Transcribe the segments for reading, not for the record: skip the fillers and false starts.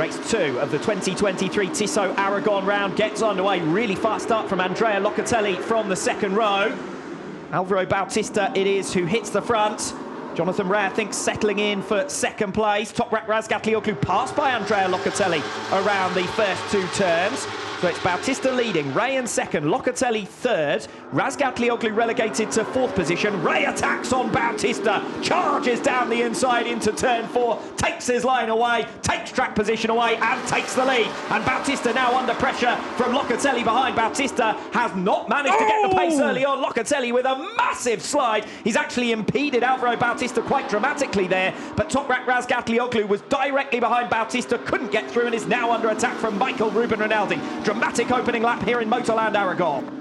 Race 2 of the 2023 Tissot Aragon round gets underway. Really fast start from Andrea Locatelli from the second row. Alvaro Bautista it is who hits the front. Jonathan Ray, I think, settling in for second place. Toprak Razgatlioglu passed by Andrea Locatelli around the first two turns. So it's Bautista leading, Ray in second, Locatelli third. Razgatlioglu relegated to fourth position. Ray attacks on Bautista, charges down the inside into turn 4, takes his line away, takes track position away and takes the lead. And Bautista now under pressure from Locatelli behind. Bautista has not managed to get the pace early on. Locatelli with a massive slide. He's actually impeded Alvaro Bautista quite dramatically there, but Toprak Razgatlioglu was directly behind Bautista, couldn't get through and is now under attack from Michael Ruben Rinaldi. Dramatic opening lap here in Motorland Aragon.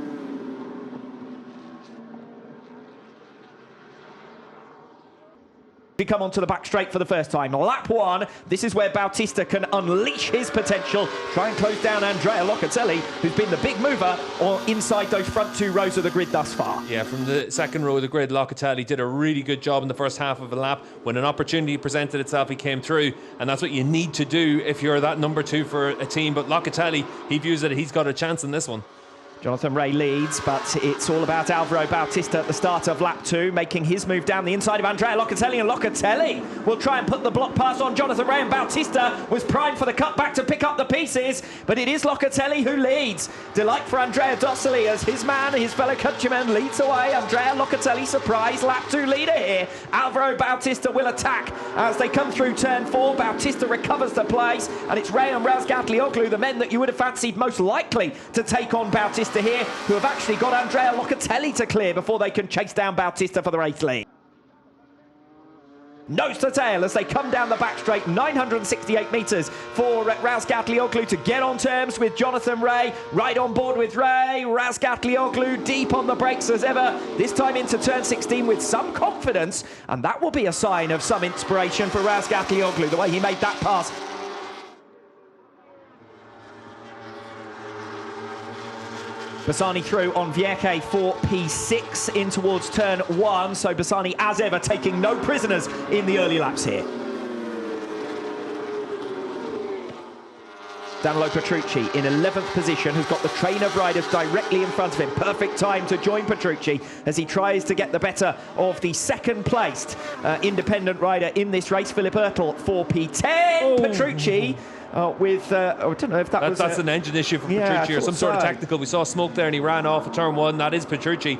We come onto the back straight for the first time. Lap 1, this is where Bautista can unleash his potential, try and close down Andrea Locatelli, who's been the big mover or inside those front two rows of the grid thus far. Yeah, from the second row of the grid, Locatelli did a really good job in the first half of a lap. When an opportunity presented itself, he came through, and that's what you need to do if you're that number 2 for a team. But Locatelli, he views that he's got a chance in this one. Jonathan Ray leads, but it's all about Alvaro Bautista at the start of lap 2, making his move down the inside of Andrea Locatelli, and Locatelli will try and put the block pass on Jonathan Ray, and Bautista was primed for the cutback to pick up the pieces, but it is Locatelli who leads. Delight for Andrea Dossoli as his man, his fellow countryman, leads away. Andrea Locatelli, surprise lap 2 leader here. Alvaro Bautista will attack as they come through turn 4. Bautista recovers the place, and it's Ray and Razgatlioglu, the men that you would have fancied most likely to take on Bautista here, who have actually got Andrea Locatelli to clear before they can chase down Bautista for the race lead. Nose to tail as they come down the back straight, 968 metres for Razgatlioglu to get on terms with Jonathan Ray. Right on board with Ray. Razgatlioglu deep on the brakes as ever, this time into turn 16 with some confidence, and that will be a sign of some inspiration for Razgatlioglu, the way he made that pass. Bassani through on Vierke for P6 in towards turn 1, so Bassani as ever taking no prisoners in the early laps here. Danilo Petrucci in 11th position, who's got the train of riders directly in front of him. Perfect time to join Petrucci as he tries to get the better of the second placed independent rider in this race, Philip Ertl for P10. Petrucci with, I don't know if that's an engine issue for Petrucci or some sort of technical. We saw smoke there and he ran off at turn 1. That is Petrucci.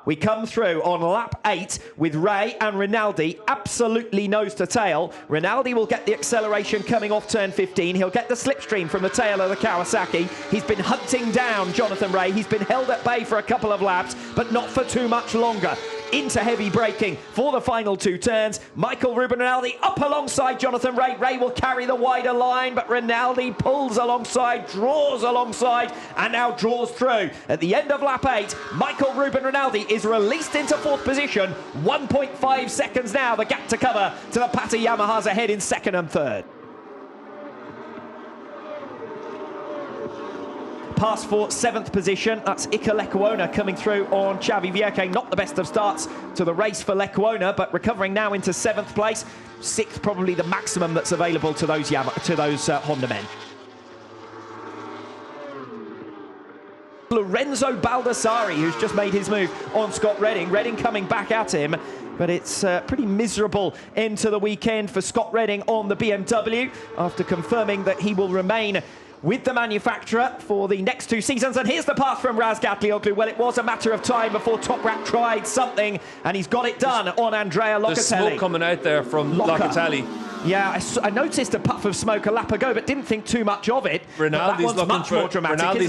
We come through on lap 8 with Ray and Rinaldi absolutely nose to tail. Rinaldi will get the acceleration coming off turn 15. He'll get the slipstream from the tail of the Kawasaki. He's been hunting down Jonathan Ray. He's been held at bay for a couple of laps, but not for too much longer. Into heavy braking for the final 2 turns. Michael Ruben Rinaldi up alongside Jonathan Ray. Ray will carry the wider line, but Rinaldi pulls alongside, draws alongside, and now draws through. At the end of lap 8, Michael Ruben Rinaldi is released into 4th position. 1.5 seconds now, the gap to cover to the Pata Yamahas ahead in 2nd and 3rd. Pass for 7th position, that's Iker Lecuona coming through on Xavi Vierke. Not the best of starts to the race for Lecuona, but recovering now into 7th place. 6th probably the maximum that's available to those Honda men. Lorenzo Baldassari, who's just made his move on Scott Redding. Redding coming back at him, but it's a pretty miserable end to the weekend for Scott Redding on the BMW after confirming that he will remain with the manufacturer for the next 2 seasons. And here's the pass from Razgatlioglu. Well, it was a matter of time before Toprak tried something, and he's got it done on Andrea Locatelli. There's smoke coming out there from Locatelli. Yeah, I noticed a puff of smoke a lap ago, but didn't think too much of it. Rinaldi's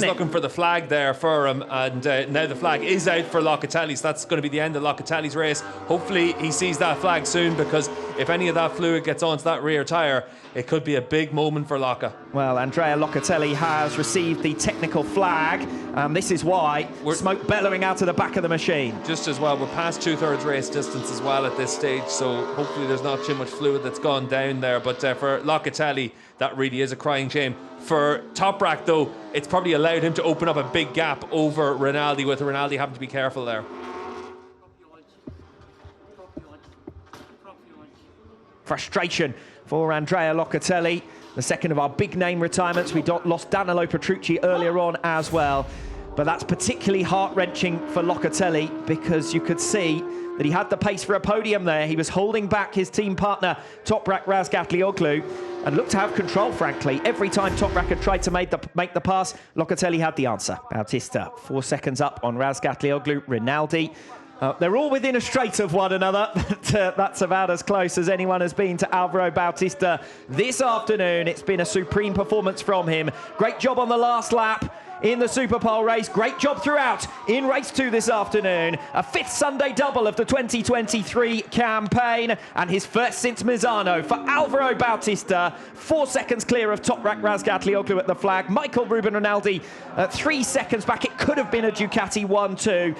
looking for the flag there for him, and now the flag is out for Locatelli, so that's going to be the end of Locatelli's race. Hopefully he sees that flag soon, because if any of that fluid gets onto that rear tyre, it could be a big moment for Locca. Well, Andrea Locatelli has received the technical flag, and this is why smoke bellowing out of the back of the machine. Just as well, we're past 2/3 race distance as well at this stage, so hopefully there's not too much fluid that's gone down there. But for Locatelli, that really is a crying shame. For Toprak, though, it's probably allowed him to open up a big gap over Rinaldi, with Rinaldi having to be careful there. frustration for Andrea Locatelli. The second of our big name retirements. We lost Danilo Petrucci earlier on as well. But that's particularly heart-wrenching for Locatelli because you could see that he had the pace for a podium there. He was holding back his team partner, Toprak Razgatlioglu, and looked to have control, frankly. Every time Toprak had tried to make the pass, Locatelli had the answer. Bautista, 4 seconds up on Razgatlioglu. Rinaldi. They're all within a straight of one another. That's about as close as anyone has been to Alvaro Bautista this afternoon. It's been a supreme performance from him. Great job on the last lap in the Superpole race. Great job throughout in race 2 this afternoon. A 5th Sunday double of the 2023 campaign, and his first since Misano for Alvaro Bautista. 4 seconds clear of Toprak Razgatlioglu at the flag. Michael Ruben Rinaldi 3 seconds back. It could have been a Ducati 1-2.